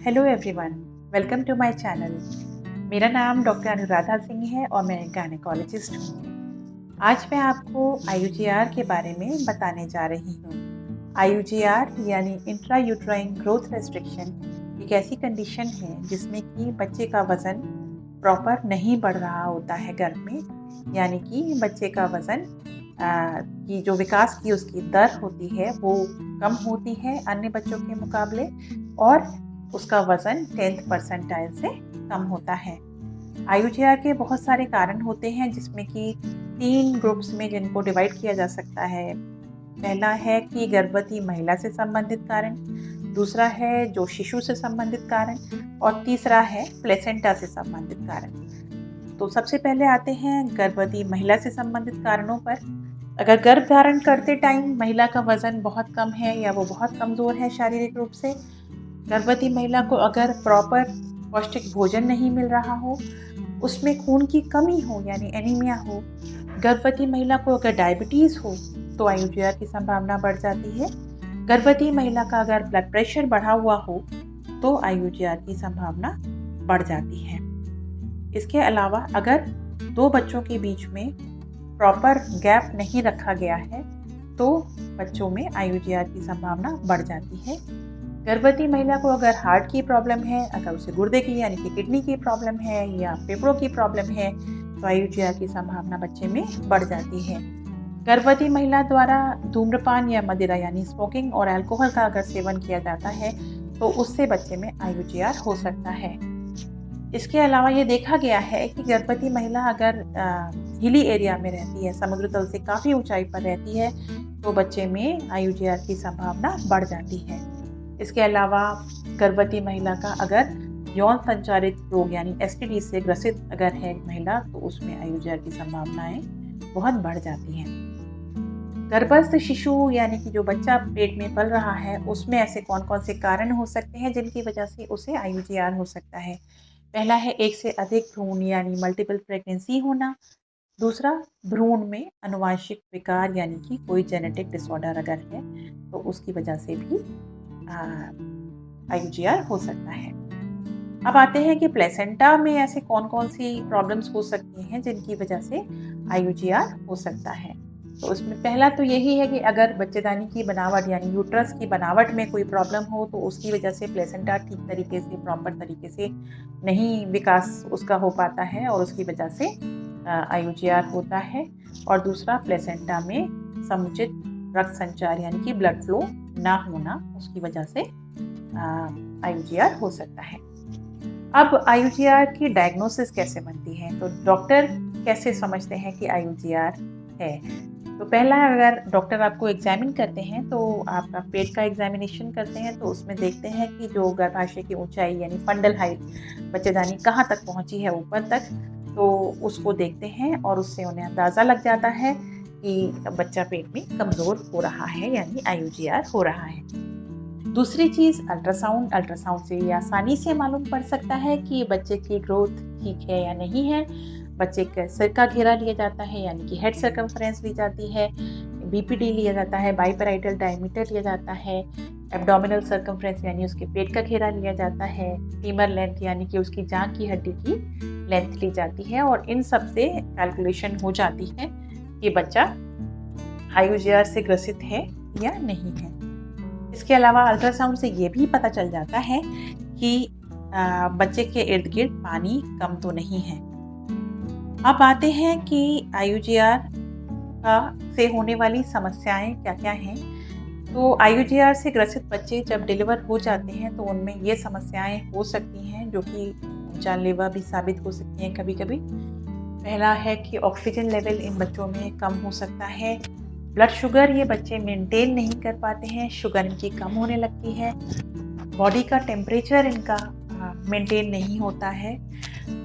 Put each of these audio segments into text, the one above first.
Hello everyone, welcome to my channel. मेरा नाम doctor Anuradha Singh है और मैं गायनेकोलॉजिस्ट हूँ। आज मैं आपको आईयूजीआर के बारे में बताने जा रही हूँ। आईयूजीआर यानी इंट्रा यूट्राइन ग्रोथ रेस्ट्रिक्शन एक ऐसी कंडीशन है जिसमें कि बच्चे का वज़न प्रॉपर नहीं बढ़ रहा होता है गर्भ में, यानी कि बच्चे का वज़न की जो विकास की उसकी दर होती है वो कम होती है अन्य बच्चों के मुकाबले, और उसका वज़न 10th परसेंटाइल से कम होता है। आईयूजीआर के बहुत सारे कारण होते हैं जिसमें कि 3 ग्रुप्स में जिनको डिवाइड किया जा सकता है। पहला है कि गर्भवती महिला से संबंधित कारण, दूसरा है जो शिशु से संबंधित कारण और तीसरा है प्लेसेंटा से संबंधित कारण। तो सबसे पहले आते हैं गर्भवती महिला से संबंधित कारणों पर। अगर गर्भ धारण करते टाइम महिला का वज़न बहुत कम है या वो बहुत कमज़ोर है शारीरिक रूप से, गर्भवती महिला को अगर प्रॉपर पौष्टिक भोजन नहीं मिल रहा हो, उसमें खून की कमी हो यानी एनीमिया हो, गर्भवती महिला को अगर डायबिटीज़ हो तो आईयूजीआर की संभावना बढ़ जाती है। गर्भवती महिला का अगर ब्लड प्रेशर बढ़ा हुआ हो तो आईयूजीआर की संभावना बढ़ जाती है। इसके अलावा अगर 2 बच्चों के बीच में प्रॉपर गैप नहीं रखा गया है तो बच्चों में आईयूजीआर की संभावना बढ़ जाती है। गर्भवती महिला को अगर हार्ट की प्रॉब्लम है, अगर उसे गुर्दे की यानी कि किडनी की प्रॉब्लम है या फेफड़ों की प्रॉब्लम है तो आईयूजीआर की संभावना बच्चे में बढ़ जाती है। गर्भवती महिला द्वारा धूम्रपान या मदिरा यानी स्मोकिंग और अल्कोहल का अगर सेवन किया जाता है तो उससे बच्चे में आईयूजीआर हो सकता है। इसके अलावा ये देखा गया है कि गर्भवती महिला अगर हिली एरिया में रहती है, समुद्र तल से काफ़ी ऊंचाई पर रहती है, तो बच्चे में आईयूजीआर की संभावना बढ़ जाती है। इसके अलावा गर्भवती महिला का अगर यौन संचारित रोग यानी एसटीडी से ग्रसित अगर है महिला तो उसमें आईयूजीआर की संभावनाएं बहुत बढ़ जाती हैं। गर्भस्थ शिशु यानी कि जो बच्चा पेट में पल रहा है उसमें ऐसे कौन कौन से कारण हो सकते हैं जिनकी वजह से उसे आईयूजीआर हो सकता है। पहला है एक से अधिक भ्रूण यानी मल्टीपल प्रेगनेंसी होना। दूसरा, भ्रूण में आनुवांशिक विकार यानी कि कोई जेनेटिक डिसऑर्डर अगर है तो उसकी वजह से भी आईयूजीआर हो सकता है। अब आते हैं कि प्लेसेंटा में ऐसे कौन कौन सी प्रॉब्लम्स हो सकती हैं जिनकी वजह से आईयूजीआर हो सकता है। तो उसमें पहला तो यही है कि अगर बच्चेदानी की बनावट यानी यूट्रस की बनावट में कोई प्रॉब्लम हो तो उसकी वजह से प्लेसेंटा ठीक तरीके से प्रॉपर तरीके से नहीं विकास उसका हो पाता है और उसकी वजह से आईयूजीआर होता है। और दूसरा, प्लेसेंटा में समुचित रक्त संचार यानी कि ब्लड फ्लो ना होना, उसकी वजह से आईयूजीआर हो सकता है। अब आईयूजीआर की डायग्नोसिस कैसे बनती है, तो डॉक्टर कैसे समझते हैं कि आईयूजीआर है। तो पहला, अगर डॉक्टर आपको एग्जामिन करते हैं तो आपका पेट का एग्जामिनेशन करते हैं तो उसमें देखते हैं कि जो गर्भाशय की ऊंचाई यानी फंडल हाइट, बच्चेदानी कहाँ तक पहुंची है ऊपर तक, तो उसको देखते हैं और उससे उन्हें अंदाज़ा लग जाता है कि बच्चा पेट में कमज़ोर हो रहा है यानी आईयूजीआर हो रहा है। दूसरी चीज़, अल्ट्रासाउंड से ये आसानी से मालूम पड़ सकता है कि बच्चे की ग्रोथ ठीक है या नहीं है। बच्चे के सिर का घेरा लिया जाता है यानी कि हेड सर्कमफ्रेंस ली जाती है, बीपीडी लिया जाता है, बाइपेराइटल डायमीटर लिया जाता है, एब्डोमिनल सर्कमफ्रेंस यानी उसके पेट का घेरा लिया जाता है, फीमर लेंथ यानी कि उसकी जांघ की हड्डी की लेंथ ली जाती है, और इन सब से कैलकुलेशन हो जाती है कि बच्चा आईयूजीआर से ग्रसित है या नहीं है। इसके अलावा अल्ट्रासाउंड से ये भी पता चल जाता है कि बच्चे के इर्द गिर्द पानी कम तो नहीं है। अब आते हैं कि आईयूजीआर से होने वाली समस्याएं क्या क्या हैं। तो आईयूजीआर से ग्रसित बच्चे जब डिलीवर हो जाते हैं तो उनमें ये समस्याएं हो सकती हैं जो कि जानलेवा भी साबित हो सकती हैं कभी कभी। पहला है कि ऑक्सीजन लेवल इन बच्चों में कम हो सकता है। ब्लड शुगर ये बच्चे मेंटेन नहीं कर पाते हैं, शुगर इनकी कम होने लगती है। बॉडी का टेम्परेचर इनका मेंटेन नहीं होता है।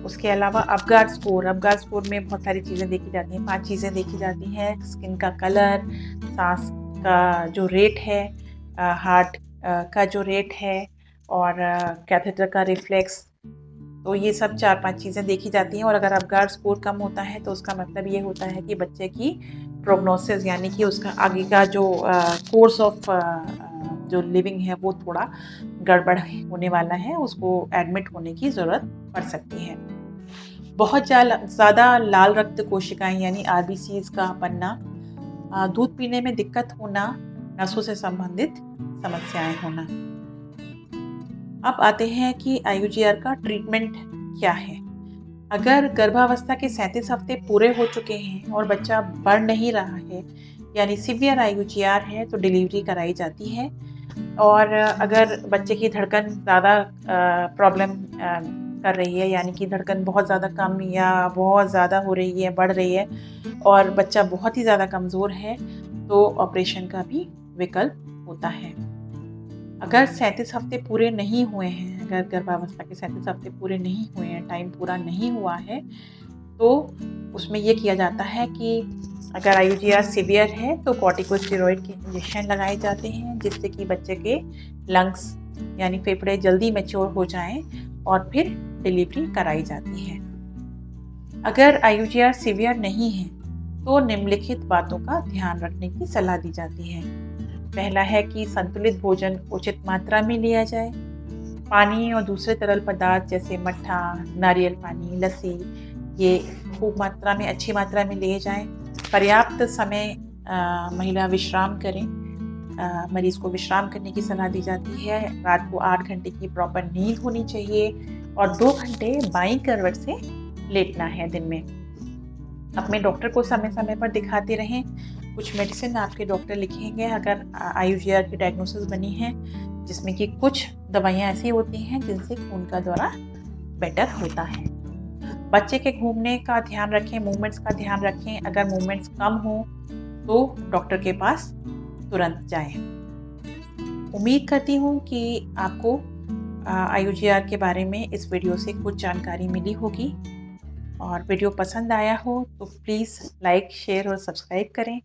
उसके अलावा अपगार स्कोर में बहुत सारी चीज़ें देखी जाती हैं, 5 चीज़ें देखी जाती हैं। स्किन का कलर, सांस का जो रेट है, हार्ट का जो रेट है, और कैथेटर का रिफ्लेक्स, तो ये सब 4-5 चीज़ें देखी जाती हैं। और अगर अपगार स्कोर कम होता है तो उसका मतलब ये होता है कि बच्चे की प्रोग्नोसिस यानी कि उसका आगे का जो कोर्स ऑफ जो लिविंग है वो थोड़ा गड़बड़ होने वाला है, उसको एडमिट होने की ज़रूरत पड़ सकती है। बहुत ज़्यादा लाल रक्त कोशिकाएं यानी आरबीसीज का बनना, दूध पीने में दिक्कत होना, नसों से संबंधित समस्याएं होना। अब आते हैं कि आईयूजीआर का ट्रीटमेंट क्या है। अगर गर्भावस्था के 37 हफ्ते पूरे हो चुके हैं और बच्चा बढ़ नहीं रहा है यानी सीवियर आईयूजीआर है तो डिलीवरी कराई जाती है। और अगर बच्चे की धड़कन ज़्यादा प्रॉब्लम कर रही है यानी कि धड़कन बहुत ज़्यादा कम या बहुत ज़्यादा हो रही है, बढ़ रही है और बच्चा बहुत ही ज़्यादा कमज़ोर है तो ऑपरेशन का भी विकल्प होता है। अगर 37 हफ्ते पूरे नहीं हुए हैं, अगर गर्भावस्था के 37 हफ्ते पूरे नहीं हुए हैं, टाइम पूरा नहीं हुआ है, तो उसमें ये किया जाता है कि अगर आईयूजीआर सीवियर है तो कॉर्टिकोस्टेरॉइड के इंजेक्शन लगाए जाते हैं जिससे कि बच्चे के लंग्स यानी फेफड़े जल्दी मैच्योर हो जाएं और फिर डिलीवरी कराई जाती है। अगर आईयूजीआर सीवियर नहीं है तो निम्नलिखित बातों का ध्यान रखने की सलाह दी जाती है। पहला है कि संतुलित भोजन उचित मात्रा में लिया जाए। पानी और दूसरे तरल पदार्थ जैसे मट्ठा, नारियल पानी, लस्सी ये खूब मात्रा में, अच्छी मात्रा में लिए जाएं। पर्याप्त समय महिला विश्राम करें। मरीज़ को विश्राम करने की सलाह दी जाती है। रात को 8 घंटे की प्रॉपर नींद होनी चाहिए और 2 घंटे बाईं करवट से लेटना है दिन में। अपने डॉक्टर को समय समय पर दिखाते रहें। कुछ मेडिसिन आपके डॉक्टर लिखेंगे अगर आईयूजीआर की डायग्नोसिस बनी है, जिसमें कि कुछ दवाइयाँ ऐसी होती हैं जिनसे खून का दौरा बेटर होता है। बच्चे के घूमने का ध्यान रखें, मूवमेंट्स का ध्यान रखें। अगर मूवमेंट्स कम हो तो डॉक्टर के पास तुरंत जाएं। उम्मीद करती हूँ कि आपको आईयूजीआर के बारे में इस वीडियो से कुछ जानकारी मिली होगी और वीडियो पसंद आया हो तो प्लीज़ लाइक, शेयर और सब्सक्राइब करें।